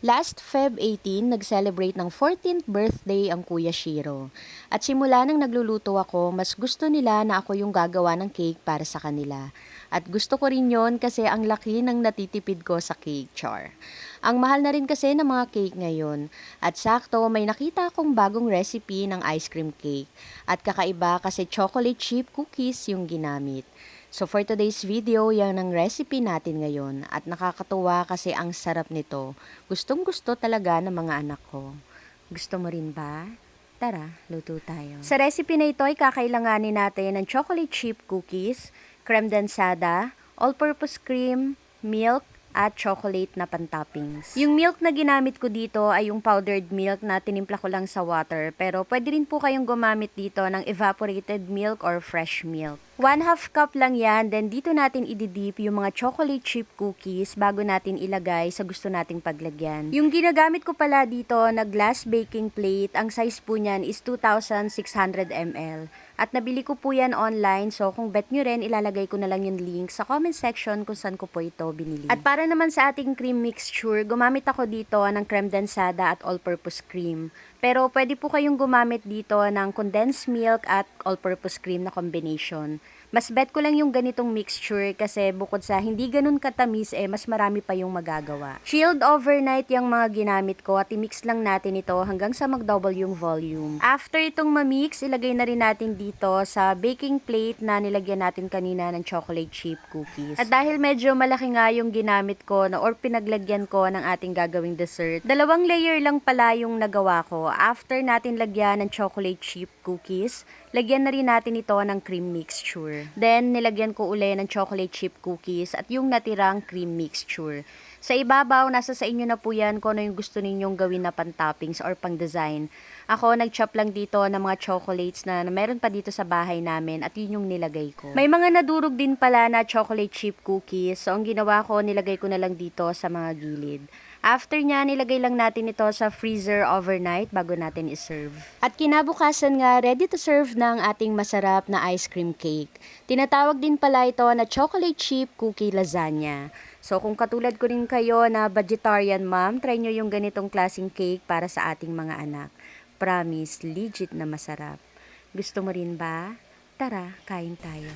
Last Feb 18, nag-celebrate ng 14th birthday ang Kuya Shiro. At simula nang nagluluto ako, mas gusto nila na ako yung gagawa ng cake para sa kanila. At gusto ko rin yon kasi ang laki ng natitipid ko sa cake, char. Ang mahal na rin kasi ng mga cake ngayon. At sakto, may nakita akong bagong recipe ng ice cream cake. At kakaiba kasi chocolate chip cookies yung ginamit. So for today's video, yan ang recipe natin ngayon at nakakatuwa kasi ang sarap nito. Gustong gusto talaga ng mga anak ko. Gusto mo rin ba? Tara, luto tayo. Sa recipe na ito ay kakailanganin natin ng chocolate chip cookies, creme densada, all-purpose cream, milk, at chocolate na pantoppings. Yung milk na ginamit ko dito ay yung powdered milk na tinimpla ko lang sa water, pero pwede rin po kayong gumamit dito ng evaporated milk or fresh milk. 1/2 cup lang yan, then dito natin ididip yung mga chocolate chip cookies bago natin ilagay sa gusto nating paglagyan. Yung ginagamit ko pala dito na glass baking plate, ang size po niyan is 2,600 ml. At nabili ko po yan online, so kung bet nyo rin, ilalagay ko na lang yung link sa comment section kung saan ko po ito binili. At para naman sa ating cream mixture, gumamit ako dito ng creme densada at all-purpose cream. Pero pwede po kayong gumamit dito ng condensed milk at all-purpose cream na combination. Mas bet ko lang yung ganitong mixture kasi bukod sa hindi ganun katamis mas marami pa yung magagawa. Chilled overnight yung mga ginamit ko at i-mix lang natin ito hanggang sa mag-double yung volume. After itong ma-mix, ilagay na rin natin dito sa baking plate na nilagyan natin kanina ng chocolate chip cookies. At dahil medyo malaki nga yung ginamit ko or pinaglagyan ko ng ating gagawing dessert, 2 layer lang pala yung nagawa ko. After natin lagyan ng chocolate chip cookies, lagyan na rin natin ito ng cream mixture. Then, nilagyan ko uli ng chocolate chip cookies at yung natirang cream mixture. Sa ibabaw, nasa sa inyo na po yan kung ano yung gusto ninyong gawin na pan-toppings or pang-design. Ako, nag-chop lang dito ng mga chocolates na meron pa dito sa bahay namin at yun yung nilagay ko. May mga nadurog din pala na chocolate chip cookies. So, ang ginawa ko, nilagay ko na lang dito sa mga gilid. After niya, nilagay lang natin ito sa freezer overnight bago natin iserve. At kinabukasan nga, ready to serve ng ating masarap na ice cream cake. Tinatawag din pala ito na chocolate chip cookie lasagna. So kung katulad ko rin kayo na vegetarian mom, try nyo yung ganitong klaseng cake para sa ating mga anak. Promise, legit na masarap. Gusto mo rin ba? Tara, kain tayo.